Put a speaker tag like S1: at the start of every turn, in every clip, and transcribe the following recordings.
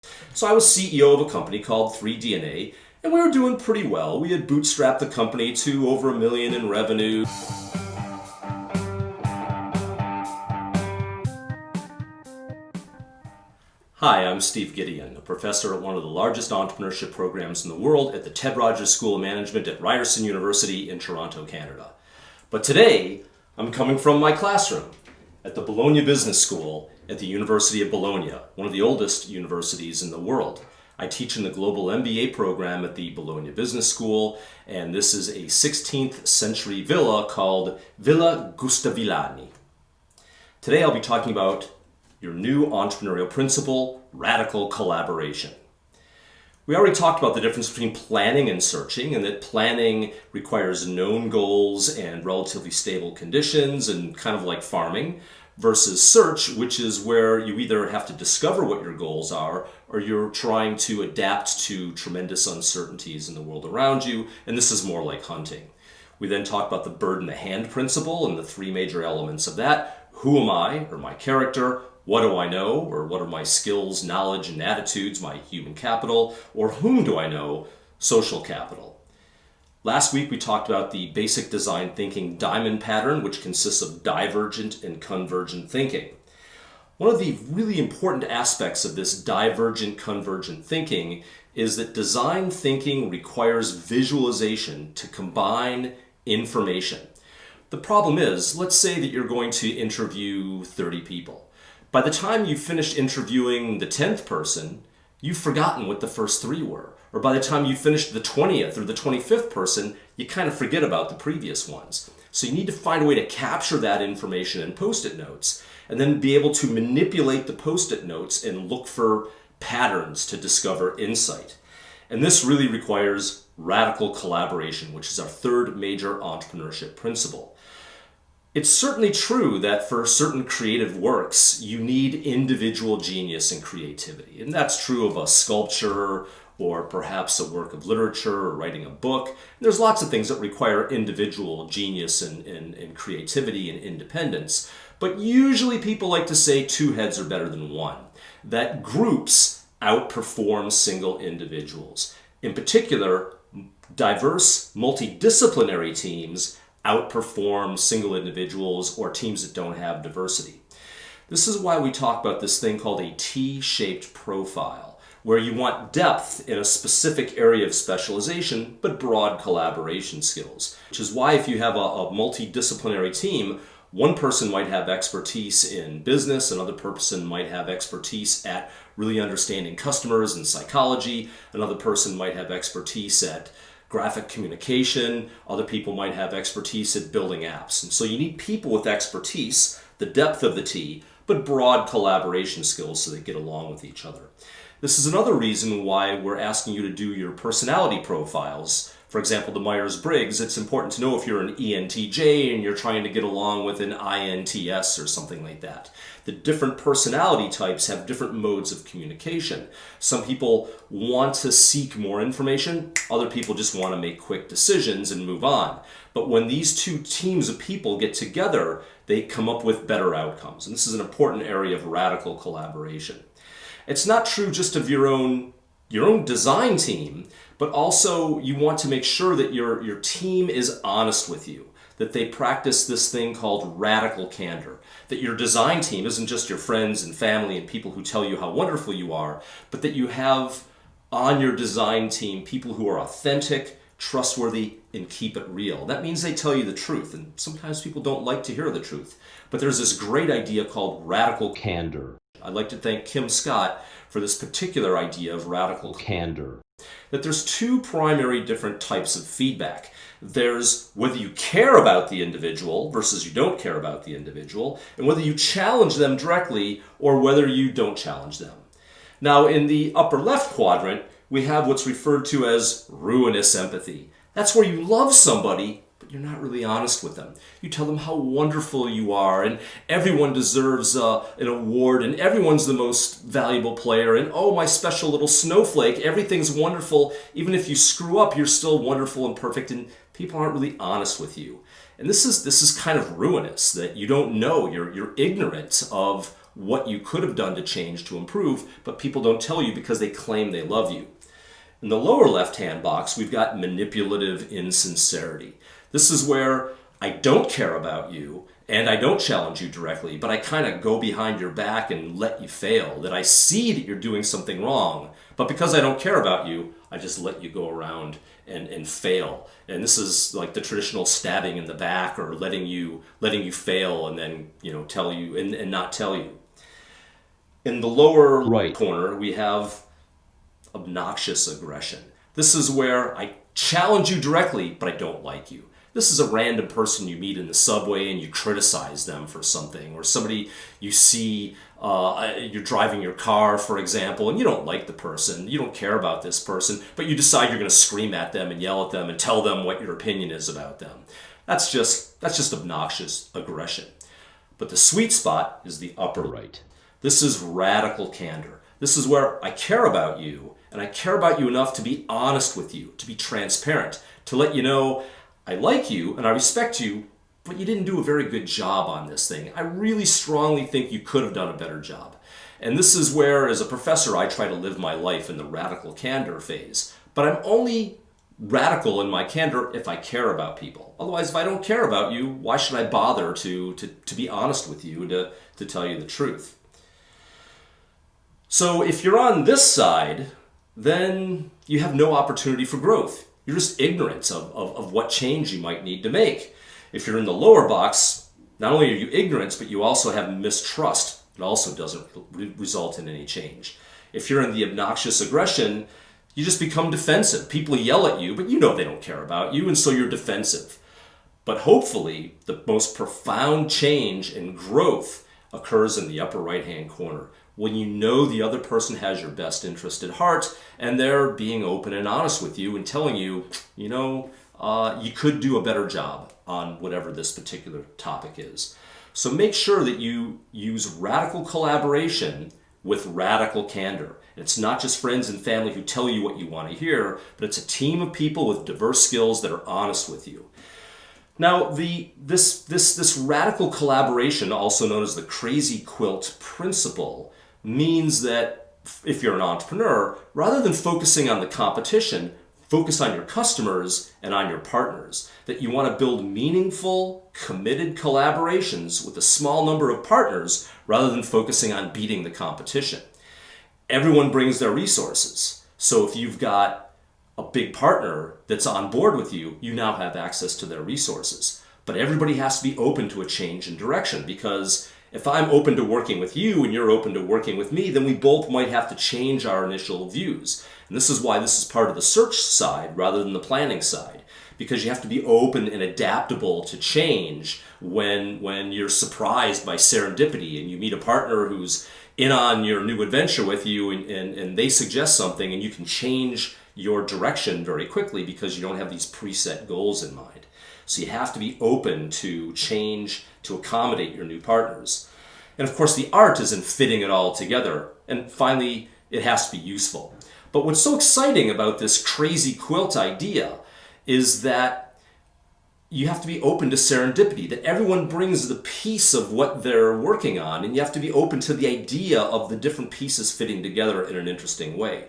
S1: So I was CEO of a company called 3DNA, and we were doing pretty well. We had bootstrapped the company to over $1 million in revenue. Hi, I'm Steve Gideon, a professor at one of the largest entrepreneurship programs in the world at the Ted Rogers School of Management at Ryerson University in Toronto, Canada. But today, I'm coming from my classroom at the Bologna Business School at the University of Bologna, one of the oldest universities in the world. I teach in the Global MBA program at the Bologna Business School, and this is a 16th century villa called Villa Gustavillani. Today I'll be talking about your new entrepreneurial principle, radical collaboration. We already talked about the difference between planning and searching, and that planning requires known goals and relatively stable conditions and kind of like farming, versus search, which is where you either have to discover what your goals are or you're trying to adapt to tremendous uncertainties in the world around you, and this is more like hunting. We then talked about the bird in the hand principle and the three major elements of that. Who am I, or my character? What do I know, or what are my skills, knowledge, and attitudes, my human capital? Or whom do I know, social capital? Last week we talked about the basic design thinking diamond pattern, which consists of divergent and convergent thinking. One of the really important aspects of this divergent convergent thinking is that design thinking requires visualization to combine information. The problem is, let's say that you're going to interview 30 people. By the time you've finished interviewing the 10th person, you've forgotten what the first 3 were. Or by the time you finished the 20th or the 25th person, you kind of forget about the previous ones. So you need to find a way to capture that information in Post-it notes, and then be able to manipulate the Post-it notes and look for patterns to discover insight. And this really requires radical collaboration, which is our third major entrepreneurship principle. It's certainly true that for certain creative works, you need individual genius and creativity. And that's true of a sculpture or perhaps a work of literature or writing a book. And there's lots of things that require individual genius and creativity and independence. But usually people like to say 2 heads are better than 1, that groups outperform single individuals. In particular, diverse, multidisciplinary teams outperform single individuals or teams that don't have diversity. This is why we talk about this thing called a T-shaped profile, where you want depth in a specific area of specialization, but broad collaboration skills. Which is why if you have a multidisciplinary team, one person might have expertise in business, another person might have expertise at really understanding customers and psychology, another person might have expertise at graphic communication, other people might have expertise at building apps. And so you need people with expertise, the depth of the T, but broad collaboration skills so they get along with each other. This is another reason why we're asking you to do your personality profiles. For example, the Myers-Briggs, it's important to know if you're an ENTJ and you're trying to get along with an INTS or something like that. The different personality types have different modes of communication. Some people want to seek more information, other people just want to make quick decisions and move on. But when these two teams of people get together, they come up with better outcomes. And this is an important area of radical collaboration. It's not true just of your own design team, but also you want to make sure that your team is honest with you, that they practice this thing called radical candor, that your design team isn't just your friends and family and people who tell you how wonderful you are, but that you have on your design team people who are authentic, trustworthy, and keep it real. That means they tell you the truth, and sometimes people don't like to hear the truth. But there's this great idea called radical candor. I'd like to thank Kim Scott for this particular idea of radical candor. That there's 2 primary different types of feedback. There's whether you care about the individual versus you don't care about the individual, and whether you challenge them directly or whether you don't challenge them. Now, in the upper left quadrant, we have what's referred to as ruinous empathy. That's where you love somebody, but you're not really honest with them. You tell them how wonderful you are, and everyone deserves an award, and everyone's the most valuable player, and oh, my special little snowflake, everything's wonderful. Even if you screw up, you're still wonderful and perfect, and people aren't really honest with you. And this is kind of ruinous, that you don't know, you're ignorant of what you could have done to change, to improve, but people don't tell you because they claim they love you. In the lower left-hand box, we've got manipulative insincerity. This is where I don't care about you and I don't challenge you directly, but I kind of go behind your back and let you fail, that I see that you're doing something wrong, but because I don't care about you, I just let you go around and fail. And this is like the traditional stabbing in the back, or letting you fail and then tell you and not tell you. In the lower right corner, we have obnoxious aggression. This is where I challenge you directly, but I don't like you. This is a random person you meet in the subway and you criticize them for something, or somebody you see, you're driving your car, for example, and you don't like the person, you don't care about this person, but you decide you're going to scream at them and yell at them and tell them what your opinion is about them. That's just obnoxious aggression. But the sweet spot is the upper right. This is radical candor. This is where I care about you, and I care about you enough to be honest with you, to be transparent, to let you know I like you and I respect you, but you didn't do a very good job on this thing. I really strongly think you could have done a better job. And this is where, as a professor, I try to live my life in the radical candor phase. But I'm only radical in my candor if I care about people. Otherwise, if I don't care about you, why should I bother to be honest with you, to tell you the truth? So if you're on this side, then you have no opportunity for growth. You're just ignorant of what change you might need to make. If you're in the lower box, not only are you ignorant, but you also have mistrust. It also doesn't result in any change. If you're in the obnoxious aggression, you just become defensive. People yell at you, but you know they don't care about you, and so you're defensive. But hopefully, the most profound change and growth occurs in the upper right-hand corner, when you know the other person has your best interest at heart and they're being open and honest with you and telling you, you could do a better job on whatever this particular topic is. So make sure that you use radical collaboration with radical candor. It's not just friends and family who tell you what you want to hear, but it's a team of people with diverse skills that are honest with you. Now, this radical collaboration, also known as the Crazy Quilt Principle, means that if you're an entrepreneur, rather than focusing on the competition, focus on your customers and on your partners. That you want to build meaningful, committed collaborations with a small number of partners rather than focusing on beating the competition. Everyone brings their resources. So if you've got a big partner that's on board with you, you now have access to their resources. But everybody has to be open to a change in direction, because if I'm open to working with you and you're open to working with me, then we both might have to change our initial views. And this is why this is part of the search side rather than the planning side, because you have to be open and adaptable to change when you're surprised by serendipity and you meet a partner who's in on your new adventure with you and they suggest something and you can change your direction very quickly because you don't have these preset goals in mind. So you have to be open to change to accommodate your new partners. And of course, the art is in fitting it all together. And finally, it has to be useful. But what's so exciting about this crazy quilt idea is that you have to be open to serendipity, that everyone brings the piece of what they're working on, and you have to be open to the idea of the different pieces fitting together in an interesting way.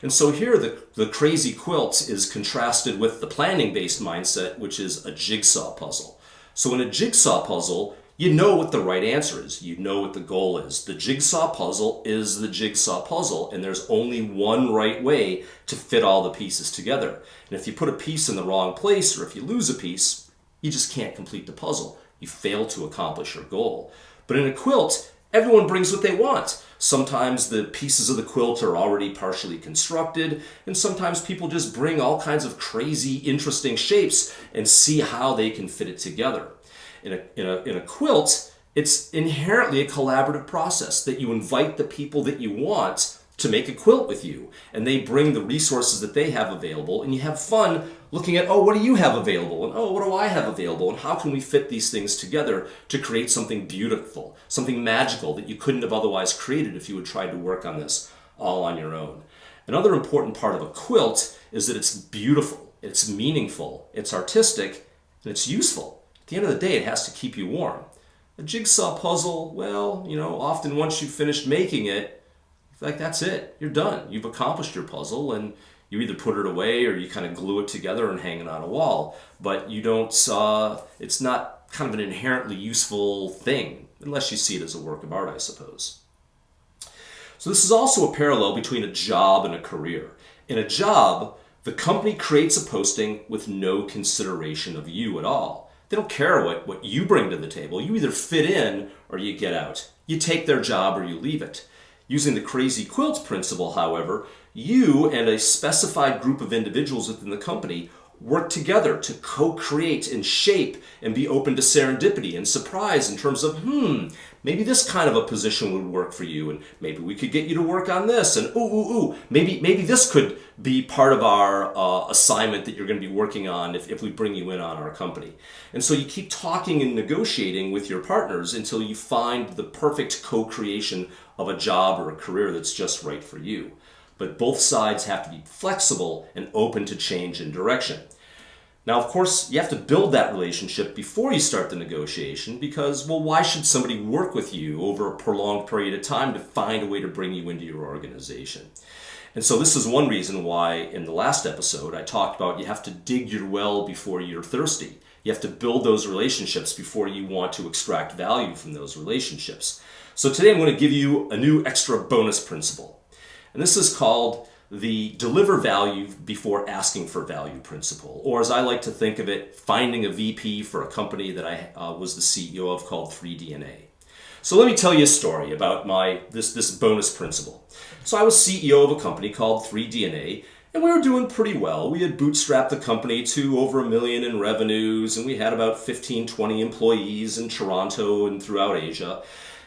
S1: And so here the crazy quilt is contrasted with the planning-based mindset, which is a jigsaw puzzle. So in a jigsaw puzzle, you know what the right answer is. You know what the goal is. The jigsaw puzzle is the jigsaw puzzle, and there's only one right way to fit all the pieces together. And if you put a piece in the wrong place, or if you lose a piece, you just can't complete the puzzle. You fail to accomplish your goal. But in a quilt, everyone brings what they want. Sometimes the pieces of the quilt are already partially constructed, and sometimes people just bring all kinds of crazy, interesting shapes and see how they can fit it together. In a quilt, it's inherently a collaborative process that you invite the people that you want to make a quilt with you, and they bring the resources that they have available, and you have fun looking at, oh, what do you have available? And oh, what do I have available? And how can we fit these things together to create something beautiful, something magical that you couldn't have otherwise created if you had tried to work on this all on your own. Another important part of a quilt is that it's beautiful, it's meaningful, it's artistic, and it's useful. At the end of the day, it has to keep you warm. A jigsaw puzzle, well, often once you've finished making it, like that's it. You're done. You've accomplished your puzzle, and you either put it away or you kind of glue it together and hang it on a wall. But you don't, it's not kind of an inherently useful thing, unless you see it as a work of art, I suppose. So this is also a parallel between a job and a career. In a job, the company creates a posting with no consideration of you at all. They don't care what you bring to the table. You either fit in or you get out. You take their job or you leave it. Using the Crazy Quilt principle, however, you and a specified group of individuals within the company work together to co-create and shape and be open to serendipity and surprise in terms of, maybe this kind of a position would work for you, and maybe we could get you to work on this, and maybe this could be part of our assignment that you're going to be working on if we bring you in on our company. And so you keep talking and negotiating with your partners until you find the perfect co-creation of a job or a career that's just right for you. But both sides have to be flexible and open to change in direction. Now, of course, you have to build that relationship before you start the negotiation because, well, why should somebody work with you over a prolonged period of time to find a way to bring you into your organization? And so this is one reason why in the last episode I talked about you have to dig your well before you're thirsty. You have to build those relationships before you want to extract value from those relationships. So today I'm going to give you a new extra bonus principle. And this is called the deliver value before asking for value principle, or as I like to think of it, finding a VP for a company that I was the CEO of called 3DNA. So let me tell you a story about this bonus principle. So I was CEO of a company called 3DNA, and we were doing pretty well. We had bootstrapped the company to over $1 million in revenues, and we had about 15, 20 employees in Toronto and throughout Asia.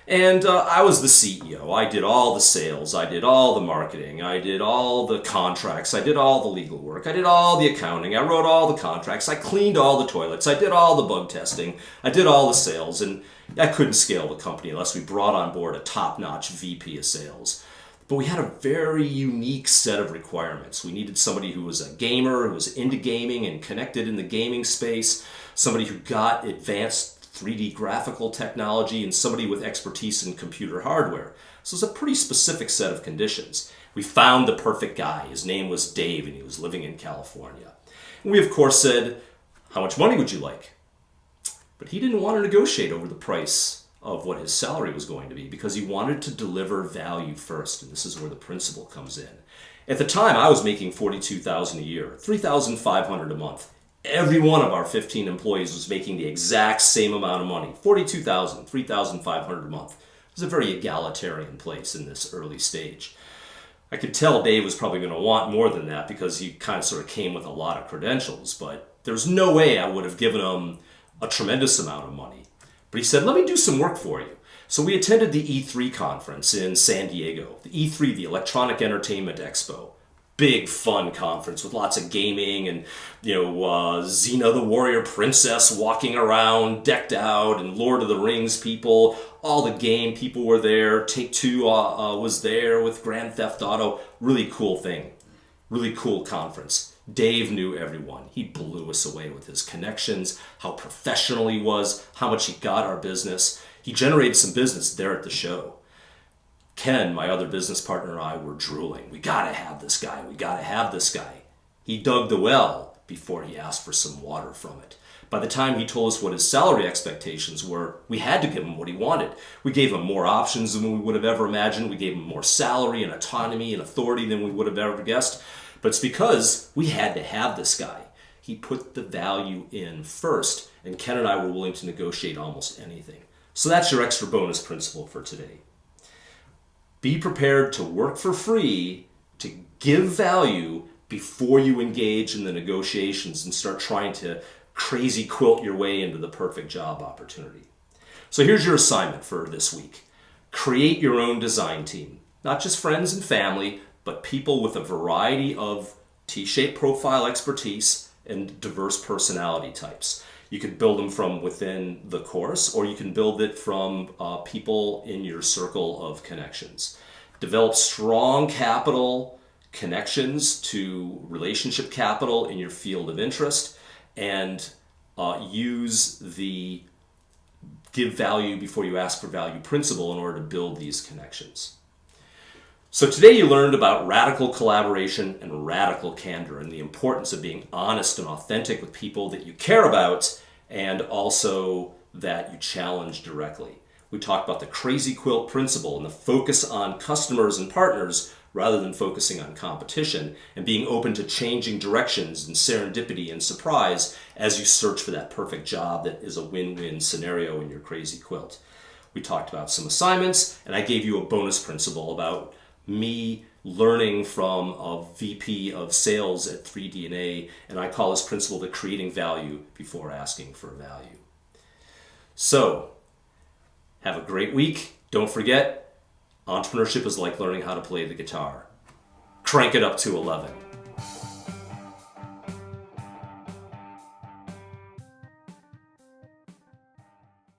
S1: And I was the CEO. I did all the sales. I did all the marketing. I did all the contracts. I did all the legal work. I did all the accounting. I wrote all the contracts. I cleaned all the toilets. I did all the bug testing. I did all the sales. And I couldn't scale the company unless we brought on board a top-notch VP of sales. But we had a very unique set of requirements. We needed somebody who was a gamer, who was into gaming and connected in the gaming space, somebody who got advanced 3D graphical technology, and somebody with expertise in computer hardware. So it's a pretty specific set of conditions. We found the perfect guy. His name was Dave, and he was living in California. And we, of course, said, how much money would you like? But he didn't want to negotiate over the price of what his salary was going to be because he wanted to deliver value first, and this is where the principle comes in. At the time, I was making $42,000 a year, $3,500 a month. Every one of our 15 employees was making the exact same amount of money, $42,000, $3,500 a month. It was a very egalitarian place in this early stage. I could tell Dave was probably going to want more than that because he kind of sort of came with a lot of credentials, but there's no way I would have given him a tremendous amount of money. But he said, let me do some work for you. So we attended the E3 conference in San Diego, the E3, the Electronic Entertainment Expo. Big fun conference with lots of gaming and Xena the Warrior Princess walking around decked out, and Lord of the Rings people, all the game people were there. Take-Two was there with Grand Theft Auto. Really cool thing. Really cool conference. Dave knew everyone. He blew us away with his connections, how professional he was, how much he got our business. He generated some business there at the show. Ken, my other business partner, and I were drooling. We gotta have this guy. We gotta have this guy. He dug the well before he asked for some water from it. By the time he told us what his salary expectations were, we had to give him what he wanted. We gave him more options than we would have ever imagined. We gave him more salary and autonomy and authority than we would have ever guessed. But it's because we had to have this guy. He put the value in first, and Ken and I were willing to negotiate almost anything. So that's your extra bonus principle for today. Be prepared to work for free, to give value before you engage in the negotiations and start trying to crazy quilt your way into the perfect job opportunity. So here's your assignment for this week. Create your own design team. Not just friends and family, but people with a variety of T-shaped profile expertise and diverse personality types. You could build them from within the course, or you can build it from people in your circle of connections. Develop strong capital connections to relationship capital in your field of interest, and use the give value before you ask for value principle in order to build these connections. So today you learned about radical collaboration and radical candor and the importance of being honest and authentic with people that you care about and also that you challenge directly. We talked about the Crazy Quilt principle and the focus on customers and partners rather than focusing on competition, and being open to changing directions and serendipity and surprise as you search for that perfect job that is a win-win scenario in your Crazy Quilt. We talked about some assignments, and I gave you a bonus principle about me learning from a VP of sales at 3DNA, and I call this principle the creating value before asking for value. So, have a great week. Don't forget, entrepreneurship is like learning how to play the guitar. Crank it up to 11.